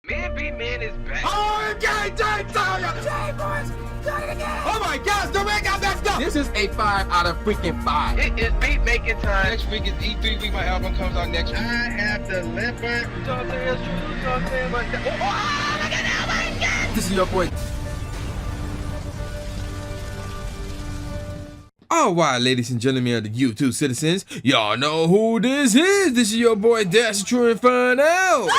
Man beat man is back. Oh, okay, boys, do it again. Oh my gosh, the ring got messed up. This is a 5 out of freaking 5. It is beat making time. Next week is E3 week. My album comes out next week. I have delivered. You talk to us, you talk to him, but oh, look at that, my God. This is your boy. Alright, ladies and gentlemen of the YouTube citizens, y'all know who this is. This is your boy Dash True Inferno.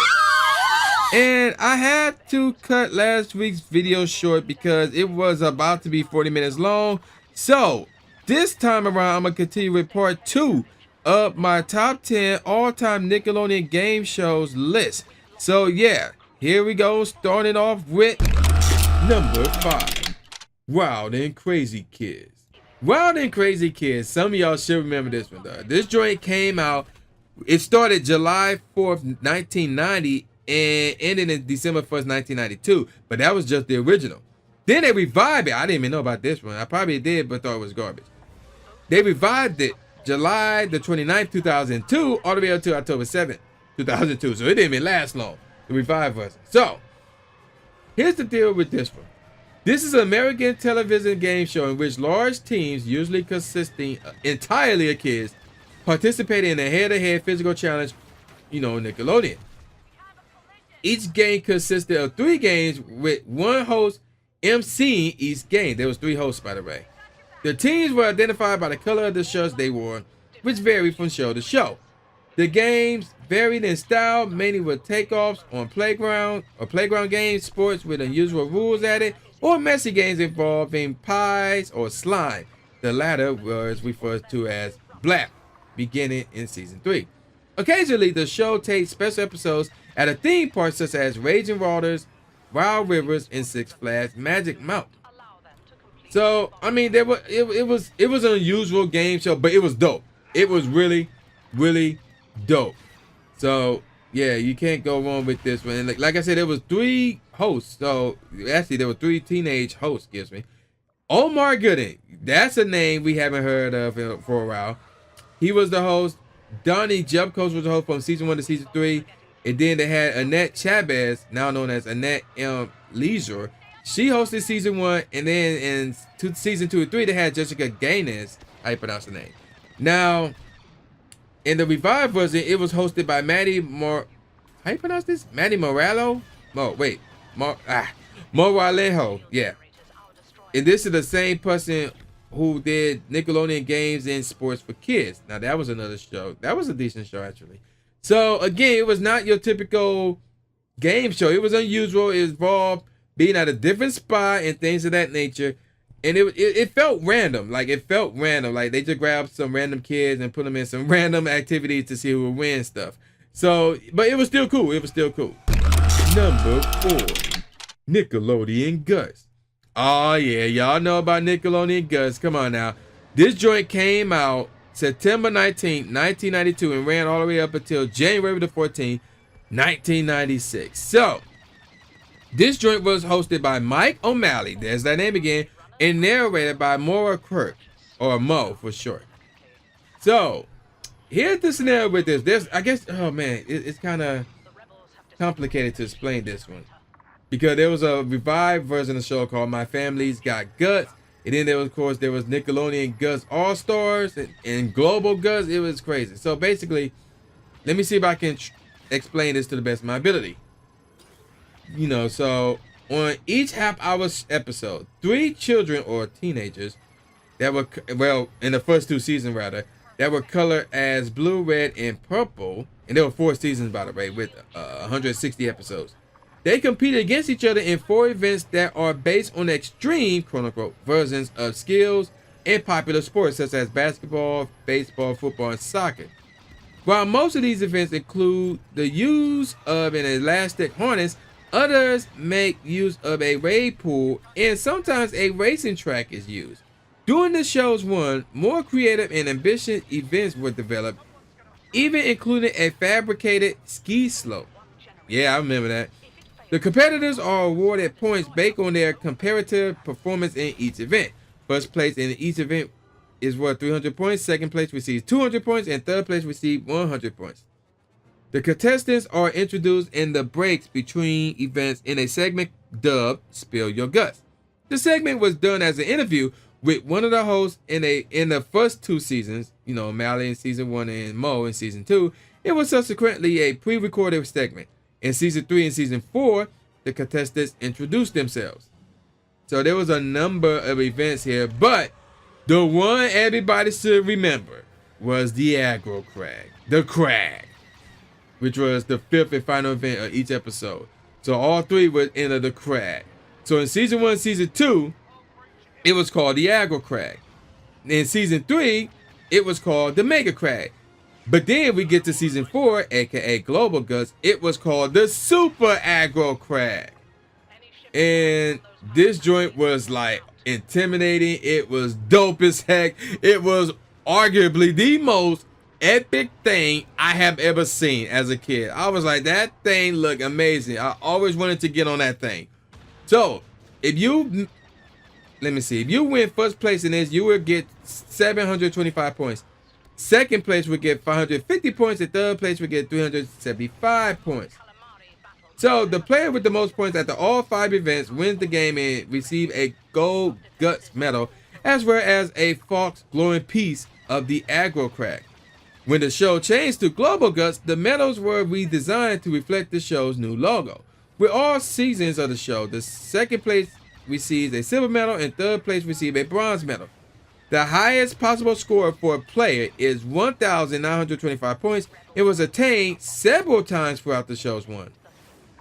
And I had to cut last week's video short because it was about to be 40 minutes long. So this time around, I'm going to continue with part 2 of my top 10 all-time Nickelodeon game shows list. So yeah, here we go, starting off with number 5, Wild and Crazy Kids. Wild and Crazy Kids, some of y'all should remember this one though. This joint came out, it started July 4th, 1990 and ended in December 1st, 1992. But that was just the original. Then they revived it. I didn't even know about this one. I probably did, but thought it was garbage. They revived it July the 29th, 2002, all the way up to October 7th, 2002. So it didn't even last long, the revived version. So here's the deal with this one. This is an American television game show in which large teams, usually consisting entirely of kids, participated in a head-to-head physical challenge, Nickelodeon. Each game consisted of 3 games with one host emceeing each game. There was 3 hosts, by the way. The teams were identified by the color of the shirts they wore, which varied from show to show. The games varied in style, mainly with takeoffs on playground games, sports with unusual rules added, or messy games involving pies or slime. The latter was referred to as Blap, beginning in season 3. Occasionally, the show takes special episodes at a theme park such as Raging Waters, Wild Rivers, and Six Flags Magic Mountain. So, I mean, it was an unusual game show, but it was dope. It was really, really dope. So, yeah, you can't go wrong with this one. And like I said, there was 3 hosts. So, actually, there were 3 teenage hosts, excuse me. Omar Gooding, that's a name we haven't heard of for a while. He was the host. Donnie Jebkos was the host from season 1 to season 3. And then they had Annette Chavez, now known as Annette M. Leisure. She hosted season 1, and then in season 2 and 3, they had Jessica Gaines. How you pronounce the name? Now, in the revived version, it was hosted by Maddie How you pronounce this? Maddie Moralejo? Moralejo. Yeah. And this is the same person who did Nickelodeon games and sports for kids. Now, that was another show. That was a decent show, actually. So, again, it was not your typical game show. It was unusual. It involved being at a different spot and things of that nature. And it felt random. Like, they just grabbed some random kids and put them in some random activities to see who would win stuff. So, but it was still cool. Number 4, Nickelodeon Guts. Oh, yeah. Y'all know about Nickelodeon Guts. Come on now. This joint came out September 19, 1992, and ran all the way up until January the 14th, 1996. So, this joint was hosted by Mike O'Malley, there's that name again, and narrated by Maura Kirk, or Mo for short. So, here's the scenario with this. I guess, oh man, it's kind of complicated to explain this one. Because there was a revived version of the show called My Family's Got Guts. And then there was Nickelodeon Guts All-Stars and Global Guts. It was crazy. So basically, let me see if I can explain this to the best of my ability. So on each half-hour episode, 3 children or teenagers that were, in the first 2 seasons rather, that were colored as blue, red, and purple. And there were 4 seasons, by the way, with 160 episodes. They competed against each other in 4 events that are based on extreme, quote-unquote, versions of skills in popular sports such as basketball, baseball, football, and soccer. While most of these events include the use of an elastic harness, others make use of a wave pool, and sometimes a racing track is used. During the show's run, more creative and ambitious events were developed, even including a fabricated ski slope. Yeah, I remember that. The competitors are awarded points based on their comparative performance in each event. First place in each event is worth 300 points. Second place receives 200 points. And third place receives 100 points. The contestants are introduced in the breaks between events in a segment dubbed Spill Your Guts. The segment was done as an interview with one of the hosts in the first 2 seasons, Mally in season 1 and Mo in season 2. It was subsequently a pre-recorded segment. In season 3 and season 4, the contestants introduced themselves. So there was a number of events here, but the one everybody should remember was the aggro crag, the crag, which was the 5th and final event of each episode. So all 3 were into the crag. So in season 1, season 2, it was called the aggro crag. In season 3, it was called the mega crag. But then we get to season 4, aka Global Guts, it was called the super aggro crag. And this joint was like intimidating. It was dope as heck. It was arguably the most epic thing I have ever seen as a kid. I was like, that thing looked amazing. I always wanted to get on that thing. So if you, let me see, if you win first place in this, you will get 725 points. Second place would get 550 points. And third place would get 375 points. So the player with the most points after all 5 events wins the game and receive a gold guts medal, as well as a Fox glowing piece of the aggro crag. When the show changed to Global Guts, the medals were redesigned to reflect the show's new logo. With all seasons of the show, the second place receives a silver medal and third place receives a bronze medal. The highest possible score for a player is 1,925 points. It was attained several times throughout the show's run.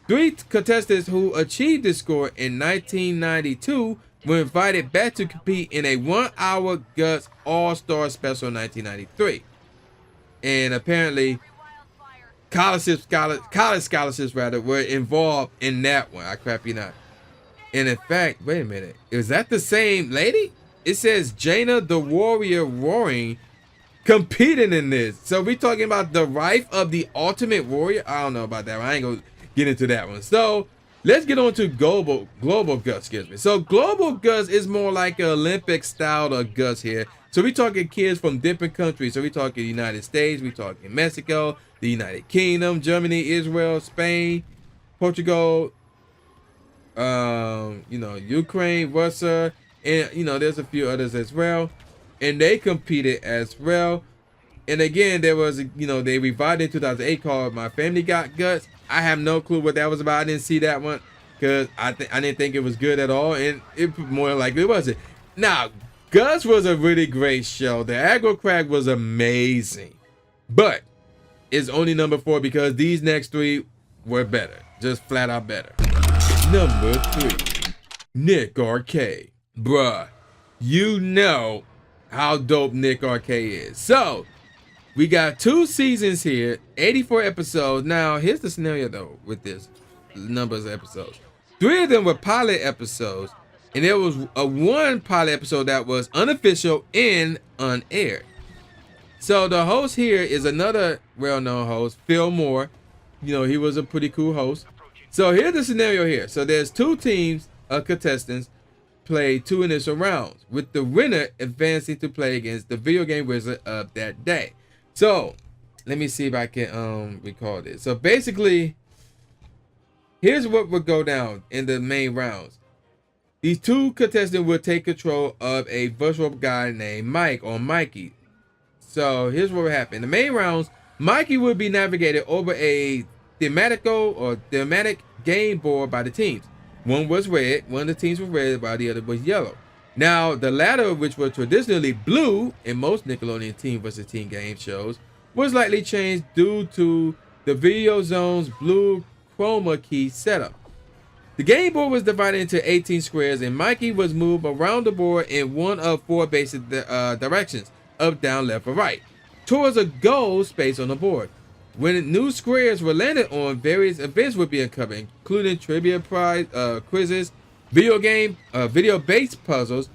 3 contestants who achieved this score in 1992 were invited back to compete in a 1-hour Guts All-Star Special in 1993. And apparently, college scholarships were involved in that one. I crap you not. And in fact, wait a minute. Is that the same lady? It says Jaina the Warrior Roaring competing in this. So we talking about the wife of the Ultimate Warrior? I don't know about that one. I ain't gonna get into that one. So let's get on to Global Guts, excuse me. So Global Guts is more like an Olympic style of Guts here. So we talking kids from different countries. So we talking United States, we talking Mexico, the United Kingdom, Germany, Israel, Spain, Portugal, Ukraine, Russia, and there's a few others as well. And they competed as well. And again, there was they revived in 2008 called My Family Got Guts. I have no clue what that was about. I didn't see that one because I didn't think it was good at all, and it more likely it wasn't. Now, Guts was a really great show. The aggro crag was amazing, but it's only number 4 because these next 3 were better, just flat out better. Number 3, Nick Arcade, bruh. You know how dope Nick Arcade is. So we got 2 seasons here, 84 episodes. Now, here's the scenario, though, with this numbers of episodes. 3 of them were pilot episodes, and there was one pilot episode that was unofficial and unaired. So the host here is another well-known host, Phil Moore. He was a pretty cool host. So here's the scenario here. So there's 2 teams of contestants play 2 initial rounds, with the winner advancing to play against the video game wizard of that day. So let me see if I can recall this. So basically, here's what would go down in the main rounds. These 2 contestants will take control of a virtual guy named Mike or Mikey. So here's what would happen. In the main rounds, Mikey would be navigated over a thematic game board by the teams. One was red, one of the teams was red, while the other was yellow. Now, the latter, which was traditionally blue in most Nickelodeon team versus team game shows, was likely changed due to the video zone's blue chroma key setup. The game board was divided into 18 squares, and Mikey was moved around the board in one of 4 basic directions, up, down, left, or right, towards a goal space on the board. When new squares were landed on, various events would be uncovered, including trivia prize, quizzes, video-based puzzles,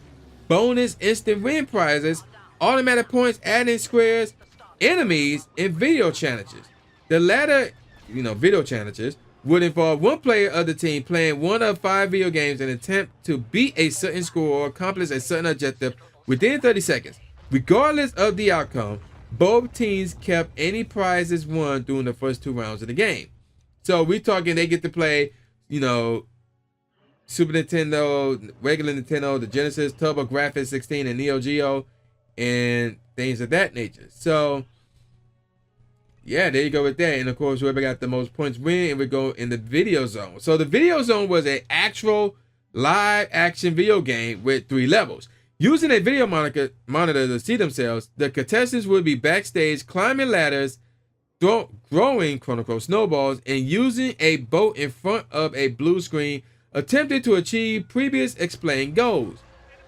bonus instant win prizes, automatic points adding squares, enemies, and video challenges. The latter, video challenges, would involve one player of the team playing one of 5 video games in an attempt to beat a certain score or accomplish a certain objective within 30 seconds. Regardless of the outcome, both teams kept any prizes won during the first 2 rounds of the game. So we're talking they get to play, you know, Super Nintendo, regular Nintendo, the Genesis, TurboGrafx 16, and Neo Geo, and things of that nature. So, yeah, there you go with that. And, of course, whoever got the most points win, and we go in the video zone. So the video zone was an actual live-action video game with 3 levels. Using a video monitor to see themselves, the contestants would be backstage climbing ladders, throwing, quote-unquote, snowballs, and using a boat in front of a blue screen, attempting to achieve previous explained goals,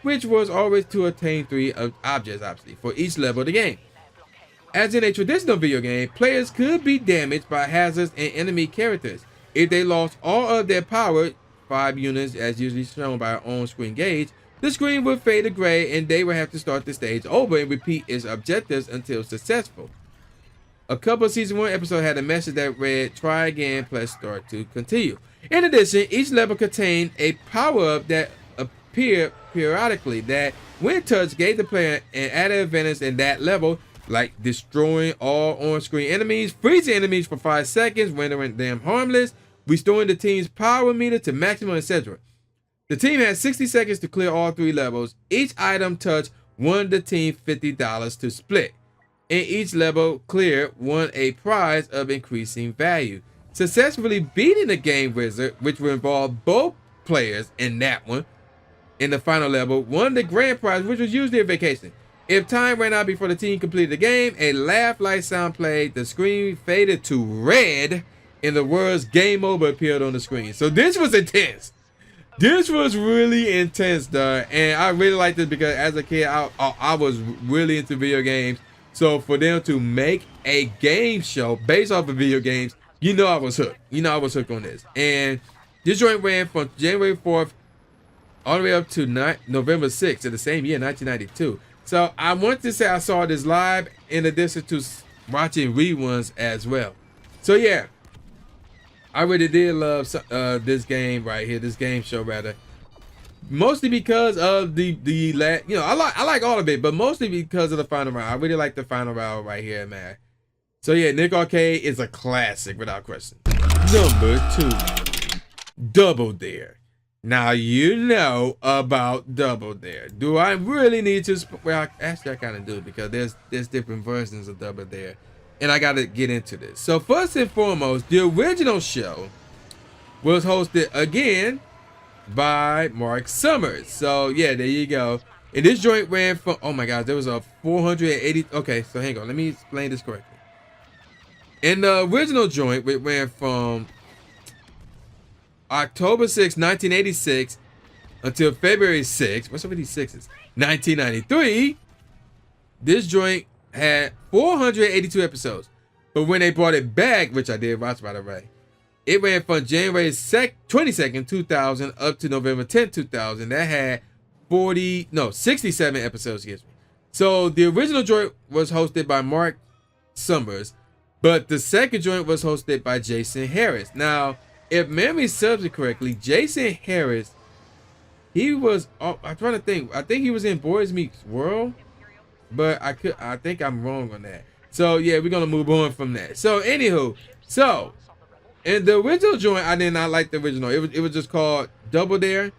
which was always to attain 3 objects, obviously, for each level of the game. As in a traditional video game, players could be damaged by hazards and enemy characters. If they lost all of their power, 5 units as usually shown by our on-screen gauge, the screen would fade to gray and they would have to start the stage over and repeat its objectives until successful. A couple of Season 1 episodes had a message that read, "Try again, press start to continue." In addition, each level contained a power-up that appeared periodically that, when touched, gave the player an added advantage in that level, like destroying all on-screen enemies, freezing enemies for 5 seconds, rendering them harmless, restoring the team's power meter to maximum, etc. The team had 60 seconds to clear all 3 levels. Each item touched won the team $50 to split. And each level cleared won a prize of increasing value. Successfully beating the game wizard, which will involve both players in that one, in the final level, won the grand prize, which was usually a vacation. If time ran out before the team completed the game, a laugh like sound played, the screen faded to red, and the words "Game Over" appeared on the screen. So this was intense. This was really intense, dog. And I really liked this because as a kid, I was really into video games. So for them to make a game show based off of video games, you know I was hooked. You know I was hooked on this. And this joint ran from January 4th all the way up to November 6th of the same year, 1992. So I want to say I saw this live in addition to watching reruns as well. So yeah, I really did love this game right here, this game show rather. Mostly because of the you know, I like all of it, but mostly because of the final round. I really like the final round right here, man. So yeah, Nick Arcade is a classic without question. Number 2, Double Dare. Now you know about Double Dare. Do I really need to? Well, actually I kind of do, because there's different versions of Double Dare, and I got to get into this. So first and foremost, the original show was hosted again by Mark Summers. So yeah, there you go. And this joint ran from, oh my gosh, there was a 480. Okay, so hang on, let me explain this correctly. In the original joint, it ran from October 6, 1986 until February 6, what's up with these sixes? 1993. This joint had 482 episodes. But when they brought it back, which I did watch by the way, it ran from January 22nd, 2000 up to November 10, 2000. That had 67 episodes, excuse me. So the original joint was hosted by Mark Summers, but the second joint was hosted by Jason Harris. Now, if memory serves it correctly, Jason Harris, he was, I'm trying to think. I think he was in Boys Meets World, but I think I'm wrong on that. So yeah, we're gonna move on from that. So anywho, so in the original joint, I did not like the original. It was just called Double Dare,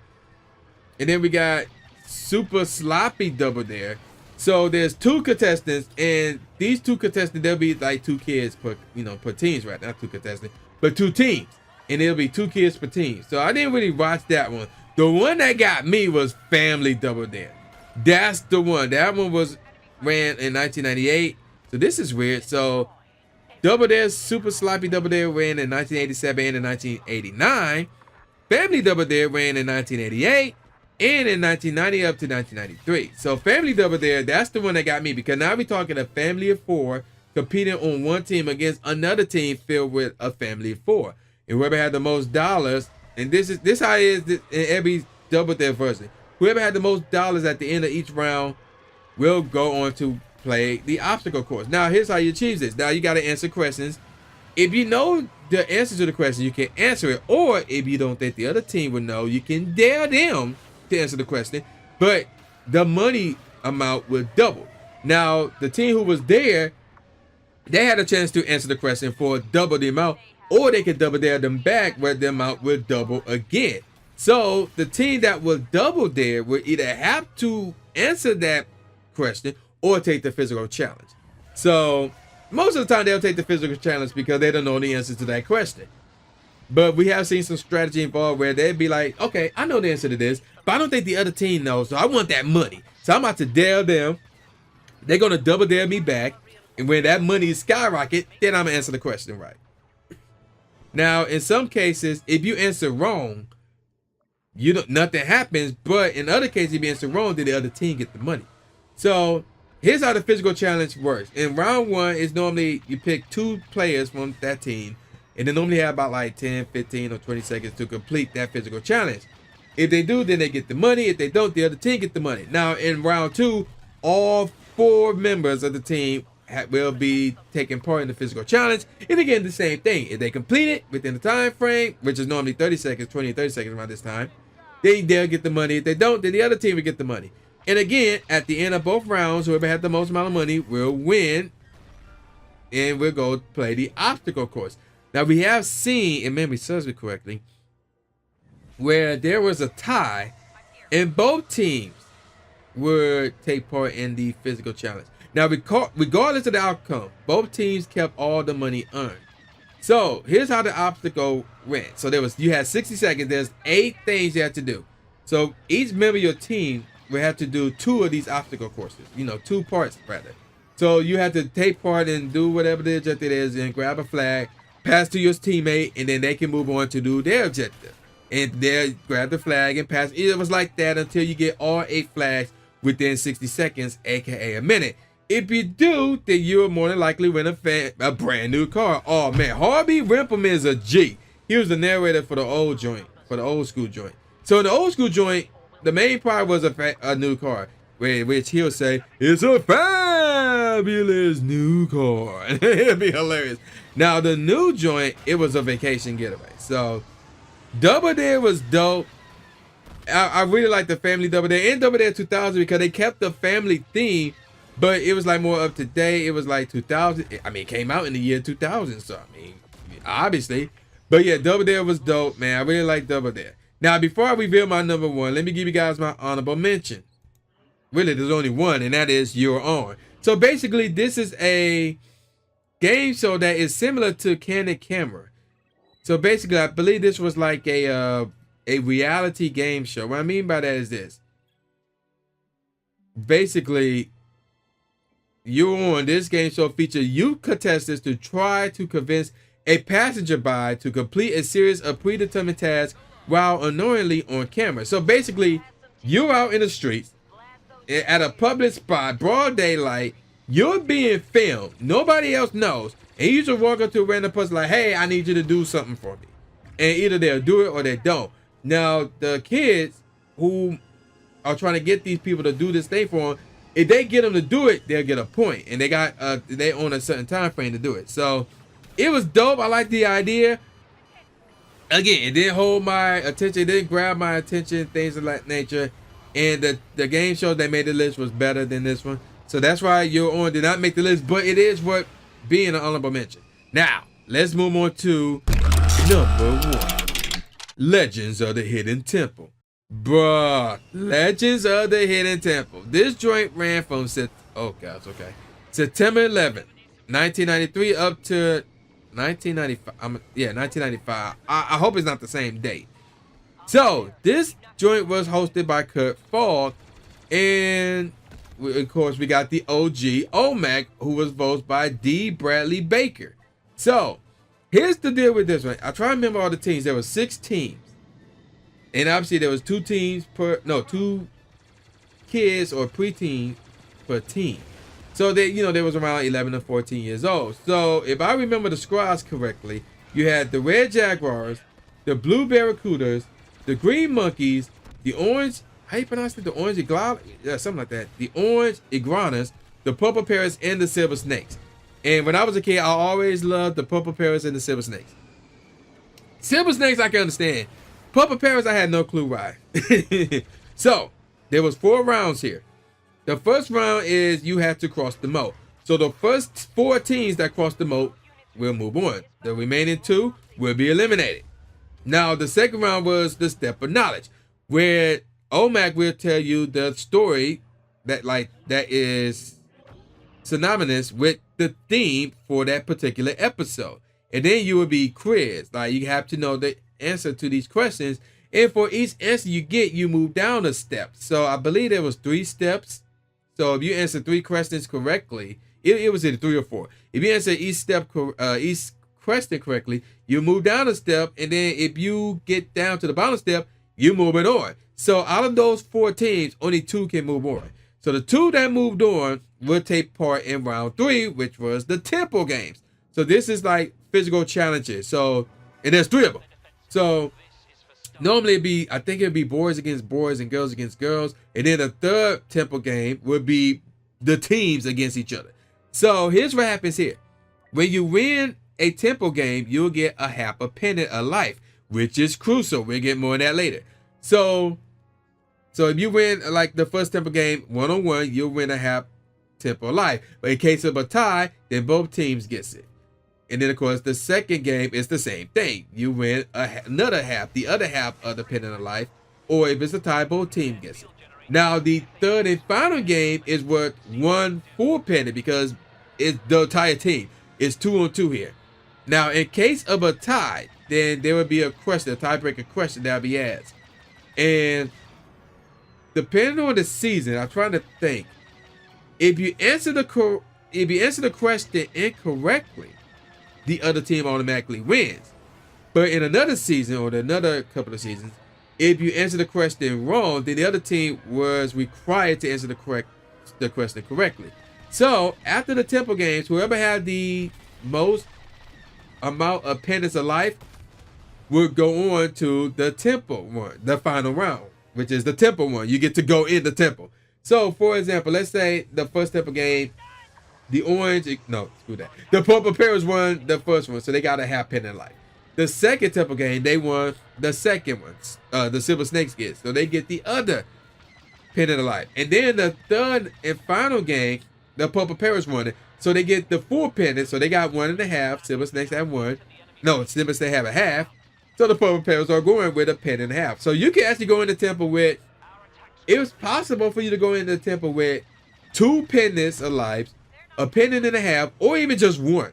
and then we got Super Sloppy Double Dare. So there's 2 contestants, and these 2 contestants, there'll be like 2 kids per teams, right? Not 2 contestants, but 2 teams. And it'll be 2 kids per team. So I didn't really watch that one. The one that got me was Family Double Dare. That's the one. That one ran in 1998. So this is weird. So Double Dare, Super Sloppy Double Dare ran in 1987 and in 1989. Family Double Dare ran in 1988 and in 1990 up to 1993. So Family Double Dare, that's the one that got me, because now we're talking a family of 4 competing on one team against another team filled with a family of 4. And whoever had the most dollars, and this how it is in every Double Dare version. Whoever had the most dollars at the end of each round will go on to play the obstacle course. Now, here's how you achieve this. Now, you got to answer questions. If you know the answer to the question, you can answer it. Or if you don't think the other team would know, you can dare them to answer the question. But the money amount will double. Now, the team who was there, they had a chance to answer the question for double the amount, or they could double dare them back where the amount would double again. So the team that will double dare would either have to answer that question or take the physical challenge. So most of the time they'll take the physical challenge because they don't know the answer to that question. But we have seen some strategy involved where they'd be like, okay, I know the answer to this, but I don't think the other team knows, so I want that money. So I'm about to dare them. They're going to double dare me back. And when that money skyrocket, then I'm going to answer the question right. Now, in some cases, if you answer wrong, nothing happens. But in other cases, if you answer wrong, then the other team get the money. So here's how the physical challenge works. In round one, it's normally you pick 2 players from that team. And they normally have about like 10, 15, or 20 seconds to complete that physical challenge. If they do, then they get the money. If they don't, the other team get the money. Now, in round 2, all 4 members of the team will be taking part in the physical challenge. And again, the same thing. If they complete it within the time frame, which is normally 30 seconds, 20 or 30 seconds around this time, they'll get the money. If they don't, then the other team will get the money. And again, at the end of both rounds, whoever had the most amount of money will win. And we'll go play the obstacle course. Now, we have seen, if memory serves me correctly, where there was a tie and both teams would take part in the physical challenge. Now, regardless of the outcome, both teams kept all the money earned. So, here's how the obstacle went. So, you had 60 seconds. There's 8 things you had to do. So, each member of your team will have to do 2 of these obstacle courses. 2 parts, rather. So, you have to take part and do whatever the objective is and grab a flag, pass to your teammate, and then they can move on to do their objective. And they'll grab the flag and pass. It was like that until you get all 8 flags within 60 seconds, aka a minute. If you do, then you'll more than likely win a brand new car. Oh man, Harvey Rimpleman is a G. He was the narrator for the old school joint. So in the old school joint, the main part was a new car, which he'll say, it's a fabulous new car. It'd be hilarious. Now, the new joint, it was a vacation getaway. So, Double Dare was dope. I really like the family Double Dare and Double Dare 2000 because they kept the family theme, but it was like more up to date. It was like 2000. I mean, it came out in the year 2000, so I mean, obviously. But yeah, Double Dare was dope, man. I really like Double Dare. Now, before I reveal my number 1, let me give you guys my honorable mention. Really, there's only one, and that is You're On. So basically, this is a game show that is similar to Candid Camera. So basically, I believe this was like a reality game show. What I mean by that is this. Basically, You're On. This game show features youth contestants to try to convince a passerby to complete a series of predetermined tasks while unknowingly on camera. So basically, you're out in the streets at a public spot, broad daylight. You're being filmed. Nobody else knows. And you just walk up to a random person like, hey, I need you to do something for me. And either they'll do it or they don't. Now, the kids who are trying to get these people to do this thing for them, if they get them to do it, they'll get a point. And they own a certain time frame to do it. So it was dope. I like the idea. Again, it didn't hold my attention. It didn't grab my attention, things of that nature. And the game show that made the list was better than this one. So that's why You're On did not make the list, but it is worth being an honorable mention. Now, let's move on to number 1. Legends of the Hidden Temple. Bruh, Legends of the Hidden Temple. This joint ran from September 11th, 1993 up to 1995. 1995. I hope it's not the same date. So, this joint was hosted by Kurt Fogg, and of course, we got the OG OMAC, who was voted by D. Bradley Baker. So, here's the deal with this one. I try to remember all the teams. There were 6 teams. And obviously, there was 2 kids or preteens per team. So, they was around 11 to 14 years old. So, if I remember the squads correctly, you had the Red Jaguars, the Blue Barracudas, the Green Monkeys, the Orange, how you pronounce it? The Orange something like that. The Orange Iguanas, the Purple Parrots, and the Silver Snakes. And when I was a kid, I always loved the Purple Parrots and the Silver Snakes. Silver Snakes, I can understand. Purple Parrots, I had no clue why. So, there was 4 rounds here. The first round is you have to cross the moat. So the first 4 teams that cross the moat will move on. The remaining 2 will be eliminated. Now, the second round was the step of knowledge, where OMAC will tell you the story that is synonymous with the theme for that particular episode. And then you will be quizzed. Like, you have to know the answer to these questions. And for each answer you get, you move down a step. So I believe there was 3 steps. So if you answer 3 questions correctly, it was either 3 or 4. If you answer each question correctly, you move down a step. And then if you get down to the bottom step, you move it on. So out of those 4 teams, only 2 can move on. So the 2 that moved on will take part in round 3, which was the tempo games. So this is like physical challenges. So, and there's 3 of them. So normally I think it'd be boys against boys and girls against girls. And then the third tempo game would be the teams against each other. So here's what happens here. When you win a tempo game, you'll get a half a pennant of life, which is crucial. We'll get more on that later. So if you win like the first tempo game 1-on-1, you'll win a half tempo of life. But in case of a tie, then both teams gets it. And then of course the second game is the same thing. You win another half, the other half of the pennant of life, or if it's a tie, both teams gets it. Now the third and final game is worth 1 full pennant because it's the entire team. It's 2-on-2 here. Now in case of a tie, then there would be a question, a tiebreaker question that will be asked. And depending on the season, I'm trying to think. If you answer the question incorrectly, the other team automatically wins. But in another season or another couple of seasons, if you answer the question wrong, then the other team was required to answer the question correctly. So after the tempo games, whoever had the most amount of pennants of life will go on to the tempo one, the final round, which is the tempo one. You get to go in the tempo. So for example, let's say the first tempo game, the purple parents won the first one, so they got a half pennant life. The second tempo game, they won the second one. The silver snakes get, so they get the other pennant of life. And then the third and final game, the purple parents won it, so they get the full pennant. So they got 1.5. Silver snakes have 1. No, silver snakes have a half. So the purple parents are going with a pennant and a half. So you can actually go in the temple with. It was possible for you to go in the temple with 2 pennants of lives, a pennant and a half, or even just 1.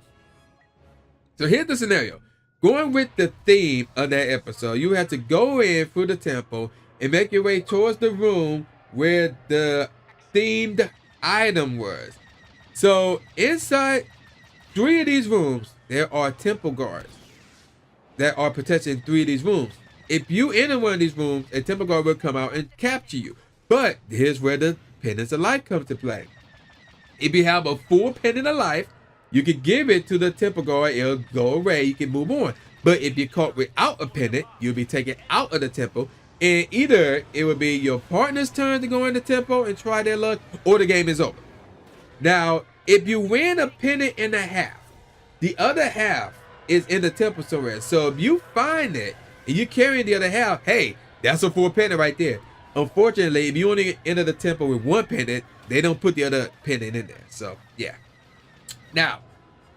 So here's the scenario. Going with the theme of that episode, you have to go in through the temple and make your way towards the room where the themed item was. So inside 3 of these rooms, there are temple guards that are protecting 3 of these rooms. If you enter one of these rooms, a temple guard will come out and capture you. But here's where the pendants of life comes to play. If you have a full pendant of life, you can give it to the temple guard. It'll go away. You can move on. But if you're caught without a pendant, you'll be taken out of the temple. And either it will be your partner's turn to go in the temple and try their luck, or the game is over. Now, if you win a pendant and a half, the other half is in the temple somewhere. So if you find it and you carry the other half, hey, that's a full pendant right there. Unfortunately, if you only enter the temple with 1 pendant, they don't put the other pendant in there. So yeah. Now,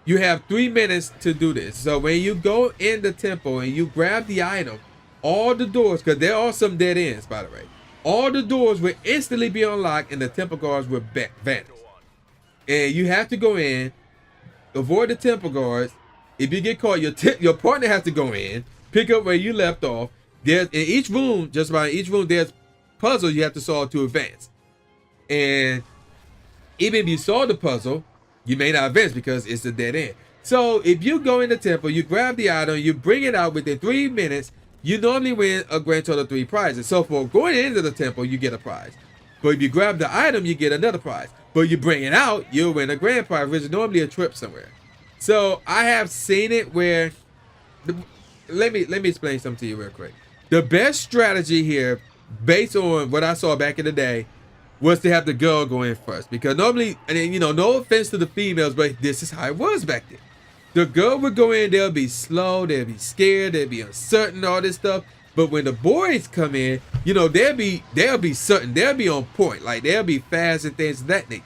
you have 3 minutes to do this. So when you go in the temple and you grab the item, all the doors, because there are some dead ends, by the way, all the doors will instantly be unlocked and the temple guards will vanish. And you have to go in, avoid the temple guards. If you get caught, your partner has to go in, pick up where you left off. There's in each room, just about each room, there's puzzles you have to solve to advance. And even if you solve the puzzle, you may not advance because it's a dead end. So if you go in the temple, you grab the item, you bring it out within 3 minutes, you normally win a grand total of 3 prizes. So for going into the temple, you get a prize. But if you grab the item, you get another prize. But you bring it out, you'll win a grand prize, which is normally a trip somewhere. So I have seen it where, let me explain something to you real quick. The best strategy here, based on what I saw back in the day, was to have the girl go in first. Because normally, and you know, no offense to the females, but this is how it was back then. The girl would go in, they'll be slow, they'll be scared, they'll be uncertain, all this stuff. But when the boys come in, you know, they'll be something. They'll be on point. Like, they'll be fast and things of that nature.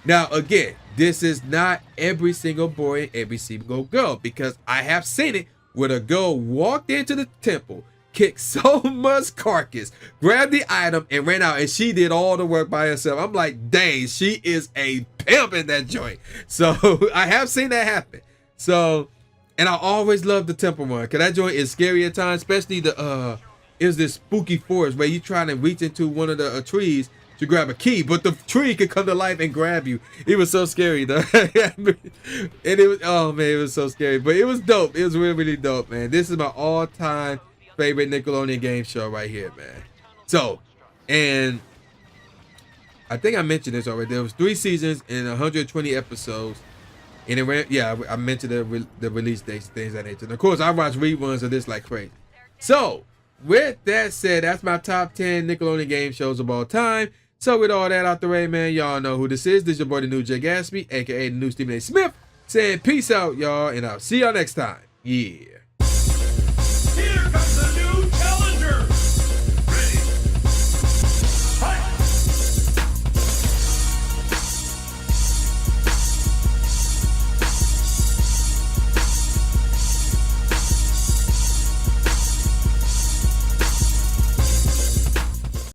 Now, again, this is not every single boy and every single girl, because I have seen it where a girl walked into the temple, kicked so much carcass, grabbed the item, and ran out, and she did all the work by herself. I'm like, dang, she is a pimp in that joint. So I have seen that happen. So, and I always love the temple one, because that joint is scary at times, especially the is this spooky forest where you trying to reach into one of the trees to grab a key, but the tree could come to life and grab you. It was so scary, though. And it was, oh man, it was so scary, but it was dope. It was really, really dope, man. This is my all-time favorite Nickelodeon game show right here, man. So, and I think I mentioned this already. There was 3 seasons and 120 episodes, and it ran. Yeah, I mentioned the release dates, things like that. And of course, I watch reruns of this like crazy. So, with that said, that's my top 10 Nickelodeon game shows of all time. So with all that out the way, man, y'all know who this is. This is your boy, the new Jay Gatsby, aka the new Stephen A. Smith, saying peace out, y'all, and I'll see y'all next time. Yeah.